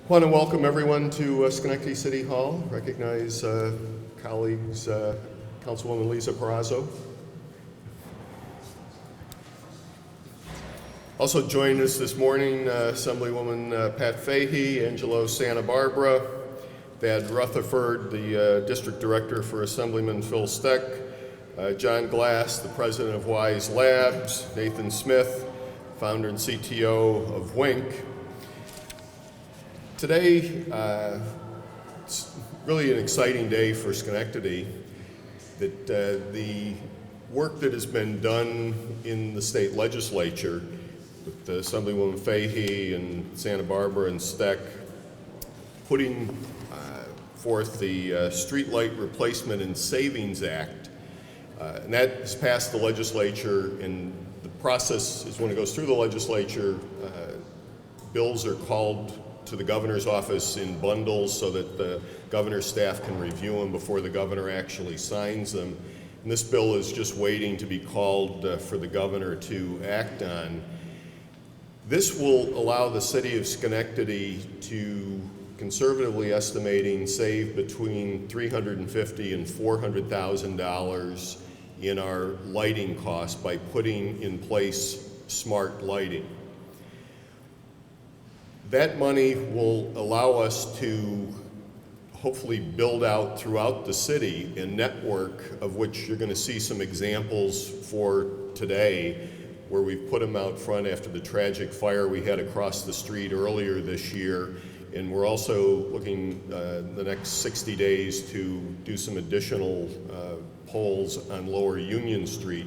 I want to welcome everyone to Schenectady City Hall. Recognize colleagues, Councilwoman Lisa Perazzo. Also joining us this morning, Assemblywoman Pat Fahy, Angelo, Santabarbara, Thad Rutherford, the District Director for Assemblyman Phil Steck, John Glass, the President of Wise Labs, Nathan Smith, Founder and CTO of Wink. Today, it's really an exciting day for Schenectady, that the work that has been done in the state legislature with Assemblywoman Fahy and Santabarbara and Steck putting forth the Streetlight Replacement and Savings Act, and that has passed the legislature, and the process is when it goes through the legislature, bills are called to the governor's office in bundles so that the governor's staff can review them before the governor actually signs them. And this bill is just waiting to be called for the governor to act on. This will allow the city of Schenectady to, conservatively estimating, save between $350,000 and $400,000 in our lighting costs by putting in place smart lighting. That money will allow us to hopefully build out throughout the city a network of which you're going to see some examples for today, where we've put them out front after the tragic fire we had across the street earlier this year. And we're also looking the next 60 days to do some additional poles on Lower Union Street.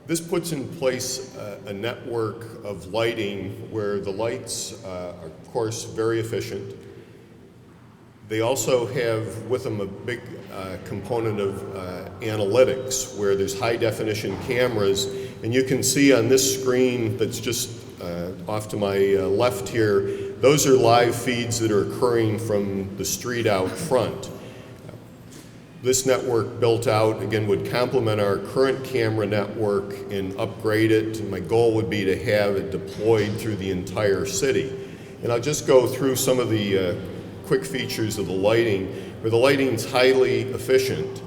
This puts in place a network of lighting where the lights are, of course, very efficient. They also have with them a big component of analytics, where there's high definition cameras, and you can see on this screen that's just off to my left here, those are live feeds that are occurring from the street out front. This network built out, again, would complement our current camera network and upgrade it. And my goal would be to have it deployed through the entire city. And I'll just go through some of the quick features of the lighting. Where the lighting's highly efficient,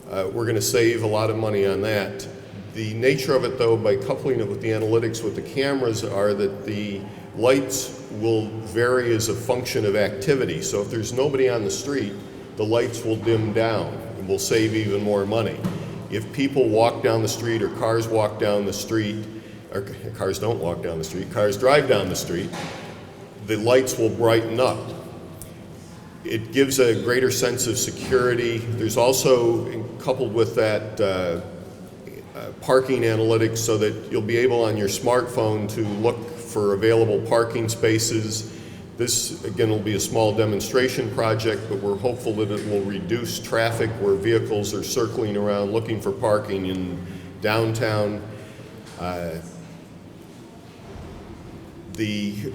we're going to save a lot of money on that. The nature of it, though, by coupling it with the analytics with the cameras, are that the lights will vary as a function of activity. So if there's nobody on the street, the lights will dim down and we'll save even more money. If people walk down the street or cars walk down the street, or cars don't walk down the street, cars drive down the street, the lights will brighten up. It gives a greater sense of security. There's also, coupled with that, parking analytics, so that you'll be able on your smartphone to look for available parking spaces. This, again, will be a small demonstration project, but we're hopeful that it will reduce traffic where vehicles are circling around looking for parking in downtown. The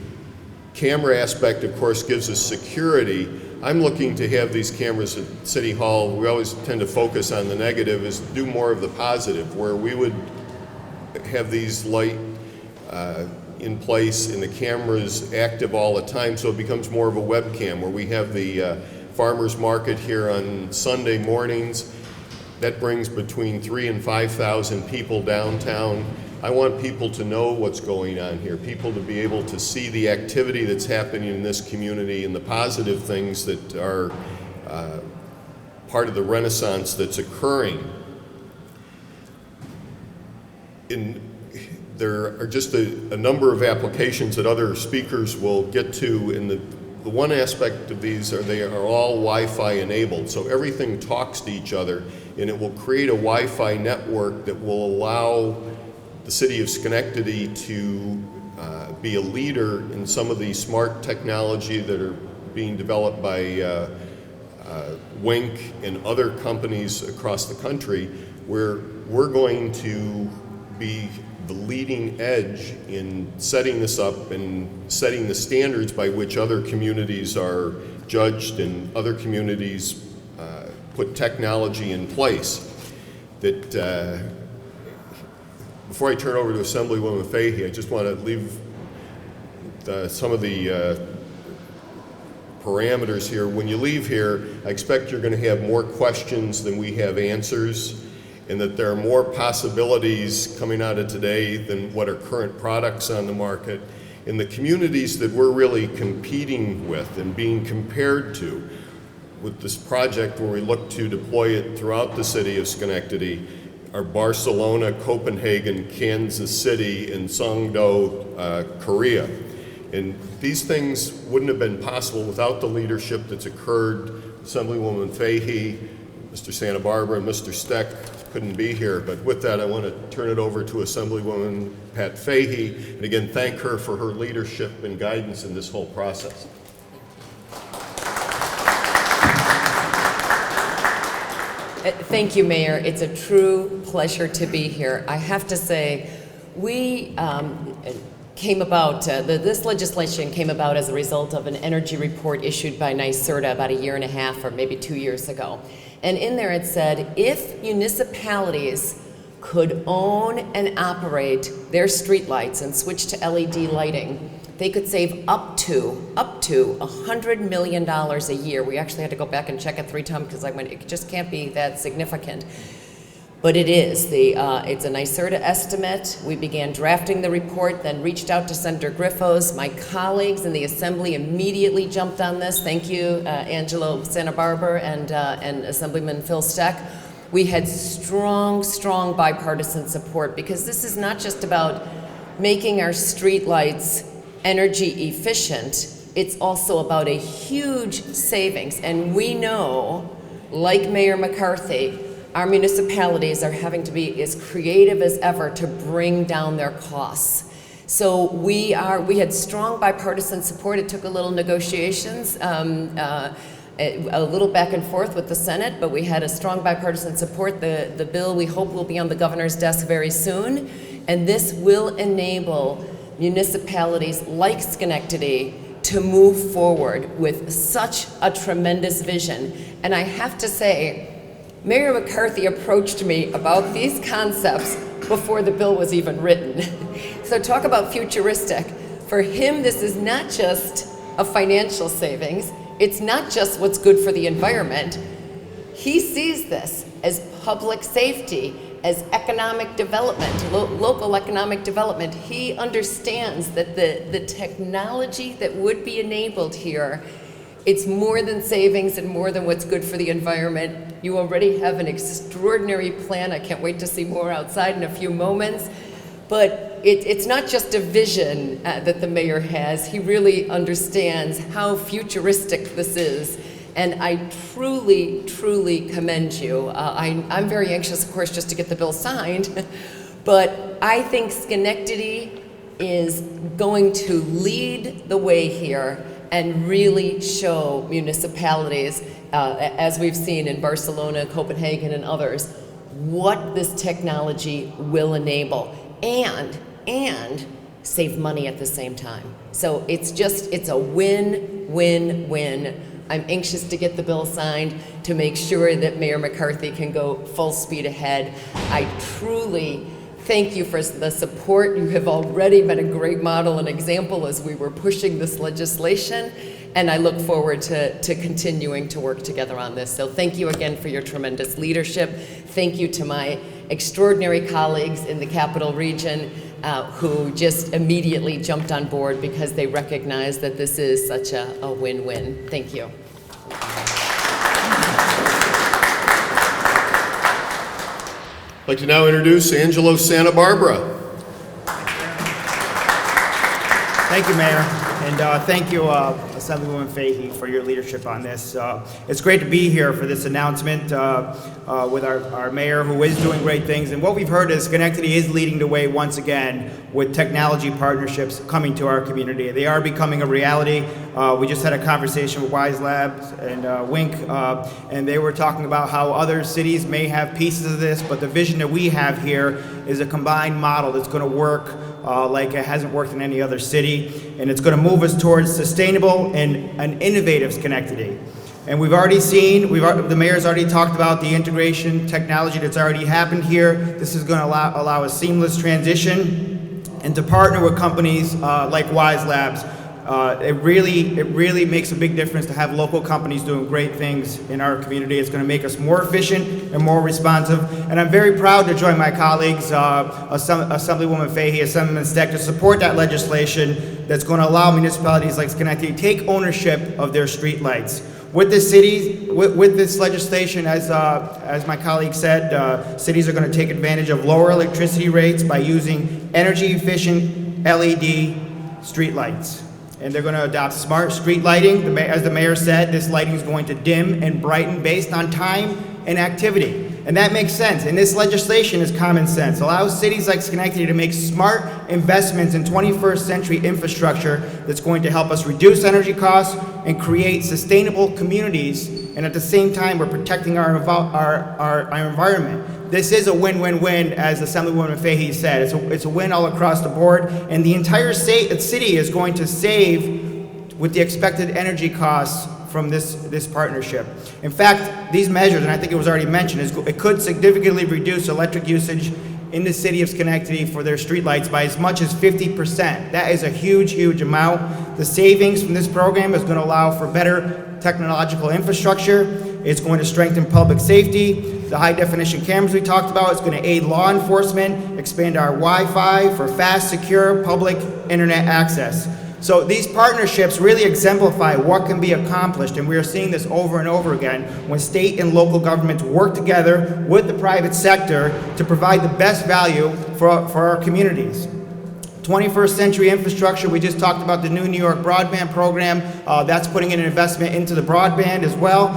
camera aspect, of course, gives us security. I'm looking to have these cameras at City Hall. We always tend to focus on the negative, is do more of the positive, where we would have these light in place and the camera's active all the time, so it becomes more of a webcam, where we have the farmers market here on Sunday mornings. That brings between 3,000 and 5,000 people downtown. I want people to know what's going on here, people to be able to see the activity that's happening in this community and the positive things that are part of the renaissance that's occurring. There are just a number of applications that other speakers will get to, and the one aspect of these are they are all Wi-Fi enabled, so everything talks to each other, and it will create a Wi-Fi network that will allow the city of Schenectady to be a leader in some of the smart technology that are being developed by Wink and other companies across the country, where we're going to be the leading edge in setting this up and setting the standards by which other communities are judged and other communities put technology in place. That before I turn over to Assemblywoman Fahy, I just want to leave some of the parameters here. When you leave here, I expect you're going to have more questions than we have answers, and that there are more possibilities coming out of today than what are current products on the market. In the communities that we're really competing with and being compared to with this project, where we look to deploy it throughout the city of Schenectady, are Barcelona, Copenhagen, Kansas City, and Songdo, Korea. And these things wouldn't have been possible without the leadership that's occurred. Assemblywoman Fahy, Mr. Santabarbara, and Mr. Steck couldn't be here, but with that, I want to turn it over to Assemblywoman Pat Fahy, and again, thank her for her leadership and guidance in this whole process. Thank you, Mayor. It's a true pleasure to be here. I have to say, we came about, this legislation came about as a result of an energy report issued by NYSERDA about 1.5 years or maybe 2 years ago. And in there it said, if municipalities could own and operate their streetlights and switch to LED lighting, they could save up to $100 million a year. We actually had to go back and check it 3 times because I went, it just can't be that significant. But it is. It's a NYSERDA estimate. We began drafting the report, then reached out to Senator Griffos. My colleagues in the Assembly immediately jumped on this. Thank you, Angelo, Santabarbara, and Assemblyman Phil Steck. We had strong bipartisan support, because this is not just about making our streetlights energy efficient. It's also about a huge savings. And we know, like Mayor McCarthy, our municipalities are having to be as creative as ever to bring down their costs. So we had strong bipartisan support. It took a little negotiations, a little back and forth with the Senate, but we had a strong bipartisan support. The bill, we hope, will be on the governor's desk very soon, and this will enable municipalities like Schenectady to move forward with such a tremendous vision. And I have to say, Mayor McCarthy approached me about these concepts before the bill was even written. So talk about futuristic. For him, this is not just a financial savings. It's not just what's good for the environment. He sees this as public safety, as economic development, local economic development. He understands that the technology that would be enabled here, it's more than savings and more than what's good for the environment. You already have an extraordinary plan. I can't wait to see more outside in a few moments. But it's not just a vision that the mayor has. He really understands how futuristic this is. And I truly commend you. I'm very anxious, of course, just to get the bill signed. But I think Schenectady is going to lead the way here and really show municipalities, as we've seen in Barcelona, Copenhagen, and others, what this technology will enable, and save money at the same time. So it's a win-win-win. I'm anxious to get the bill signed to make sure that Mayor McCarthy can go full speed ahead. I truly thank you for the support. You have already been a great model and example as we were pushing this legislation, and I look forward to continuing to work together on this. So thank you again for your tremendous leadership. Thank you to my extraordinary colleagues in the Capital Region who just immediately jumped on board because they recognize that this is such a win-win. Thank you. I'd like to now introduce Angelo Santabarbara. Thank you, Mayor, and thank you, Assemblywoman Fahy, for your leadership on this. It's great to be here for this announcement with our mayor, who is doing great things. And what we've heard is Schenectady is leading the way once again with technology partnerships coming to our community. They are becoming a reality. We just had a conversation with Wise Labs and Wink, and they were talking about how other cities may have pieces of this, but the vision that we have here is a combined model that's going to work like it hasn't worked in any other city, and it's going to move us towards sustainable and an innovative Schenectady. And we've already seen, the mayor's already talked about the integration technology that's already happened here. This is going to allow a seamless transition. and to partner with companies like Wise Labs. It really makes a big difference to have local companies doing great things in our community. It's going to make us more efficient and more responsive. And I'm very proud to join my colleagues, Assemblywoman Fahy, Assemblyman Steck, to support that legislation that's going to allow municipalities like Schenectady to take ownership of their streetlights. With this legislation, as my colleague said, cities are going to take advantage of lower electricity rates by using energy-efficient LED streetlights. And they're going to adopt smart street lighting. As the mayor said, this lighting is going to dim and brighten based on time and activity. And that makes sense. And this legislation is common sense. It allows cities like Schenectady to make smart investments in 21st century infrastructure that's going to help us reduce energy costs and create sustainable communities. And at the same time, we're protecting our environment. This is a win-win-win, as Assemblywoman Fahy said. It's a win all across the board, and the entire city is going to save with the expected energy costs from this partnership. In fact, these measures, and I think it was already mentioned, it could significantly reduce electric usage in the city of Schenectady for their streetlights by as much as 50%. That is a huge amount. The savings from this program is going to allow for better technological infrastructure. It's going to strengthen public safety. The high-definition cameras we talked about is going to aid law enforcement, expand our Wi-Fi for fast, secure public internet access. So these partnerships really exemplify what can be accomplished, and we are seeing this over and over again when state and local governments work together with the private sector to provide the best value for our communities. 21st century infrastructure, we just talked about the new New York broadband program. That's putting in an investment into the broadband as well.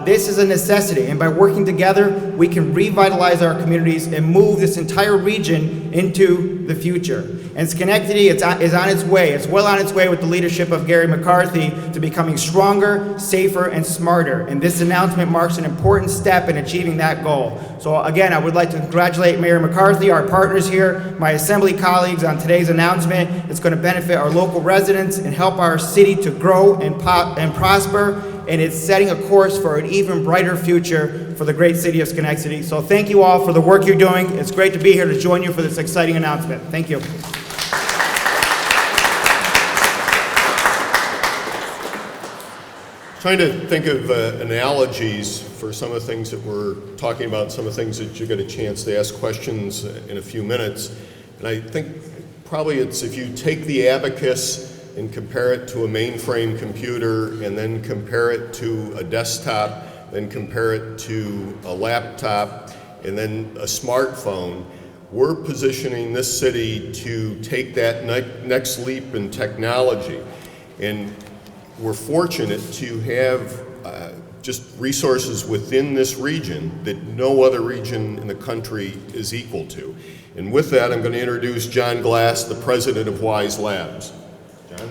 This is a necessity, and by working together, we can revitalize our communities and move this entire region into the future. And Schenectady is on its way. It's well on its way with the leadership of Gary McCarthy to becoming stronger, safer, and smarter. And this announcement marks an important step in achieving that goal. So again, I would like to congratulate Mayor McCarthy, our partners here, my Assembly colleagues on today's announcement. It's going to benefit our local residents and help our city to grow and prosper. And it's setting a course for an even brighter future for the great city of Schenectady. So thank you all for the work you're doing. It's great to be here to join you for this exciting announcement. Thank you. Trying to think of analogies for some of the things that we're talking about, some of the things that you get a chance to ask questions in a few minutes. And I think probably it's if you take the abacus and compare it to a mainframe computer, and then compare it to a desktop, then compare it to a laptop, and then a smartphone, we're positioning this city to take that next leap in technology. And we're fortunate to have just resources within this region that no other region in the country is equal to. And with that, I'm going to introduce John Glass, the president of Wise Labs. John?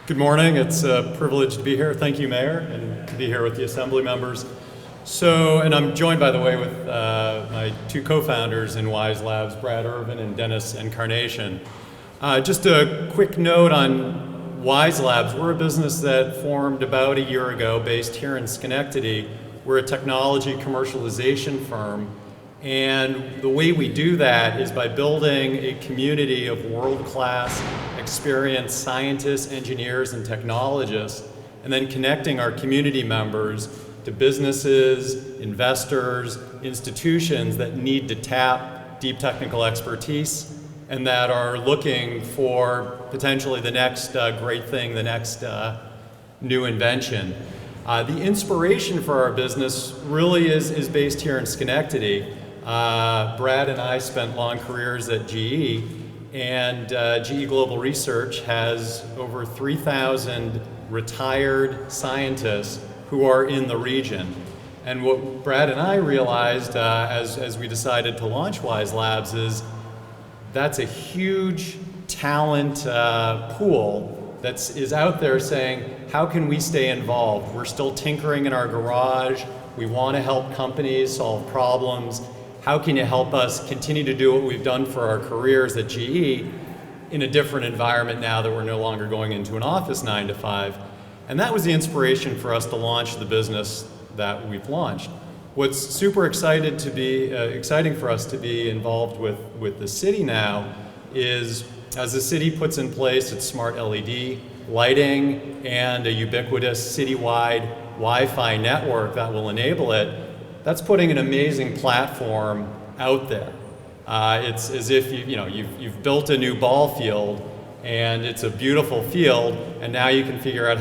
Good morning. It's a privilege to be here. Thank you, Mayor, and to be here with the Assembly members. And I'm joined, by the way, with my two co-founders in Wise Labs, Brad Irvin and Dennis Encarnation. Just a quick note on Wise Labs. We're a business that formed about a year ago based here in Schenectady. We're a technology commercialization firm. And the way we do that is by building a community of world-class, experienced scientists, engineers, and technologists, and then connecting our community members to businesses, investors, institutions that need to tap deep technical expertise and that are looking for potentially the next great thing, the next new invention. The inspiration for our business really is based here in Schenectady. Brad and I spent long careers at GE, and GE Global Research has over 3,000 retired scientists who are in the region. And what Brad and I realized as we decided to launch Wise Labs is that's a huge talent pool that is out there saying, how can we stay involved? We're still tinkering in our garage. We want to help companies solve problems. How can you help us continue to do what we've done for our careers at GE in a different environment now that we're no longer going into an office 9 to 5? And that was the inspiration for us to launch the business that we've launched. What's super exciting for us to be involved with the city now is, as the city puts in place its smart LED lighting and a ubiquitous citywide Wi-Fi network that will enable it, that's putting an amazing platform out there. It's as if you've built a new ball field, and it's a beautiful field, and now you can figure out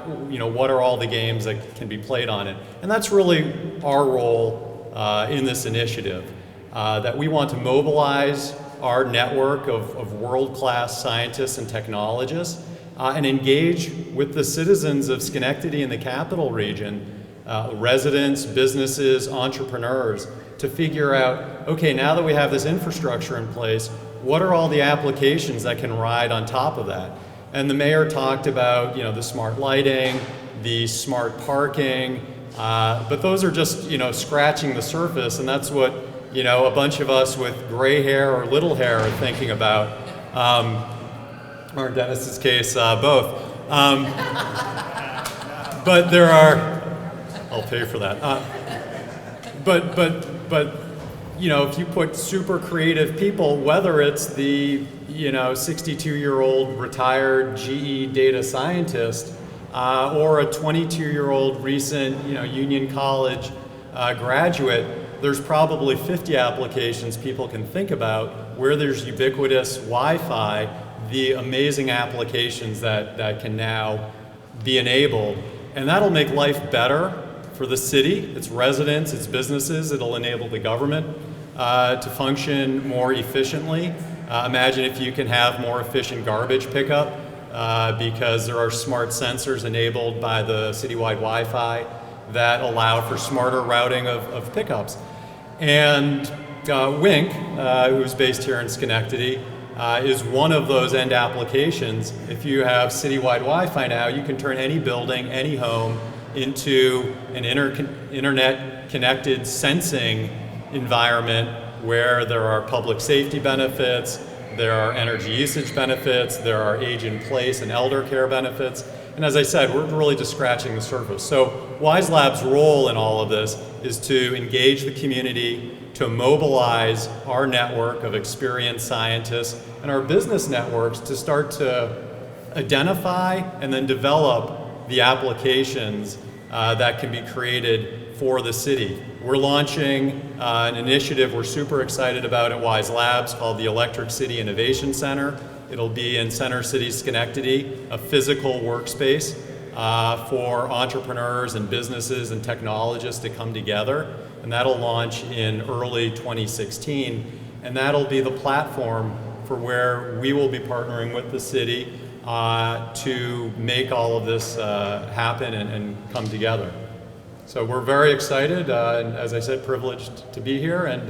what are all the games that can be played on it. And that's really our role in this initiative, that we want to mobilize our network of world-class scientists and technologists and engage with the citizens of Schenectady and the Capital Region, residents, businesses, entrepreneurs, to figure out, okay, now that we have this infrastructure in place, what are all the applications that can ride on top of that? And the mayor talked about, the smart lighting, the smart parking, but those are just, scratching the surface, and that's what, a bunch of us with gray hair or little hair are thinking about, or in Dennis's case, both. But there are, I'll pay for that. But if you put super creative people, whether it's the 62-year-old retired GE data scientist or a 22-year-old recent Union College graduate, there's probably 50 applications people can think about where there's ubiquitous Wi-Fi, the amazing applications that can now be enabled, and that'll make life better for the city, its residents, its businesses. It'll enable the government to function more efficiently. Imagine if you can have more efficient garbage pickup because there are smart sensors enabled by the citywide Wi-Fi that allow for smarter routing of pickups. And Wink, who's based here in Schenectady, is one of those end applications. If you have citywide Wi-Fi now, you can turn any building, any home, into an internet-connected sensing environment where there are public safety benefits, there are energy usage benefits, there are age-in-place and elder care benefits. And as I said, we're really just scratching the surface. So Wise Lab's role in all of this is to engage the community, to mobilize our network of experienced scientists and our business networks to start to identify and then develop the applications that can be created for the city. We're launching an initiative we're super excited about at Wise Labs called the Electric City Innovation Center. It'll be in Center City, Schenectady, a physical workspace for entrepreneurs and businesses and technologists to come together. And that'll launch in early 2016. And that'll be the platform for where we will be partnering with the city to make all of this happen and come together. So we're very excited, and as I said, privileged to be here, and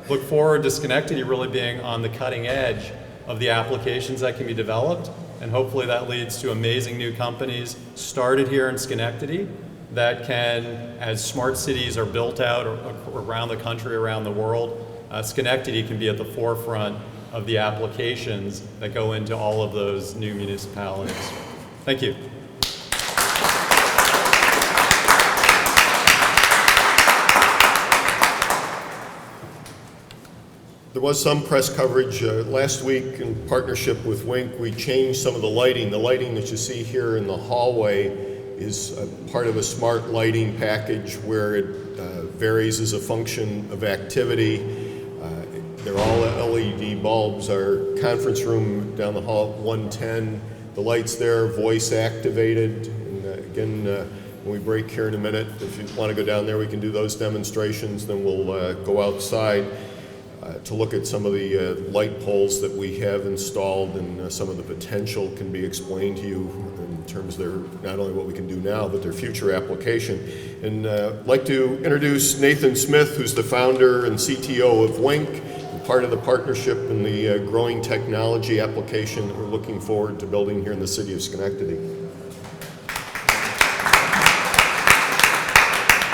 look forward to Schenectady really being on the cutting edge of the applications that can be developed, and hopefully that leads to amazing new companies started here in Schenectady that can, as smart cities are built out around the country, around the world, Schenectady can be at the forefront of the applications that go into all of those new municipalities. Thank you. There was some press coverage last week in partnership with Wink. We changed some of the lighting. The lighting that you see here in the hallway is part of a smart lighting package where it varies as a function of activity. They're all LED bulbs. Our conference room down the hall, 110, the lights there, voice activated. And again, when we break here in a minute, if you want to go down there, we can do those demonstrations. Then we'll go outside to look at some of the light poles that we have installed, and some of the potential can be explained to you in terms of their, not only what we can do now, but their future application. And I'd like to introduce Nathan Smith, who's the founder and CTO of Wink, and part of the partnership in the growing technology application that we're looking forward to building here in the city of Schenectady.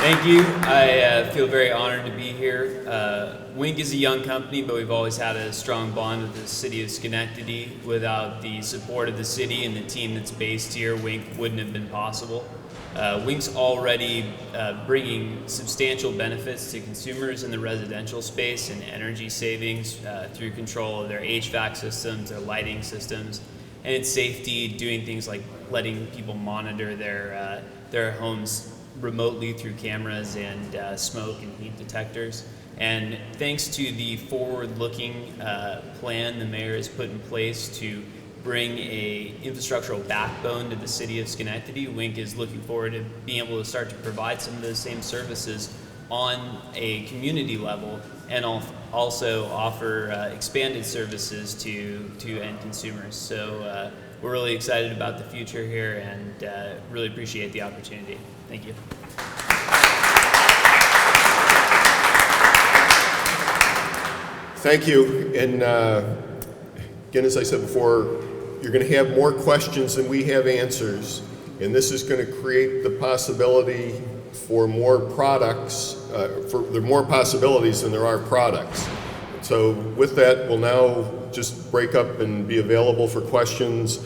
Thank you. I feel very honored to be here. Wink is a young company, but we've always had a strong bond with the city of Schenectady. Without the support of the city and the team that's based here, Wink wouldn't have been possible. Wink's already bringing substantial benefits to consumers in the residential space and energy savings through control of their HVAC systems, their lighting systems, and its safety, doing things like letting people monitor their homes remotely through cameras and smoke and heat detectors. And thanks to the forward-looking plan the mayor has put in place to bring a infrastructural backbone to the city of Schenectady, Wink is looking forward to being able to start to provide some of those same services on a community level, and also offer expanded services to end consumers. So we're really excited about the future here, and really appreciate the opportunity. Thank you. Thank you. And again, as I said before, you're going to have more questions than we have answers. And this is going to create the possibility for more products, there are more possibilities than there are products. So with that, we'll now just break up and be available for questions.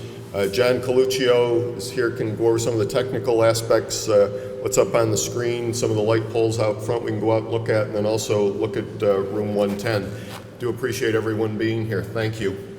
John Coluccio is here, can go over some of the technical aspects, what's up on the screen, some of the light poles out front we can go out and look at, and then also look at room 110. Do appreciate everyone being here. Thank you.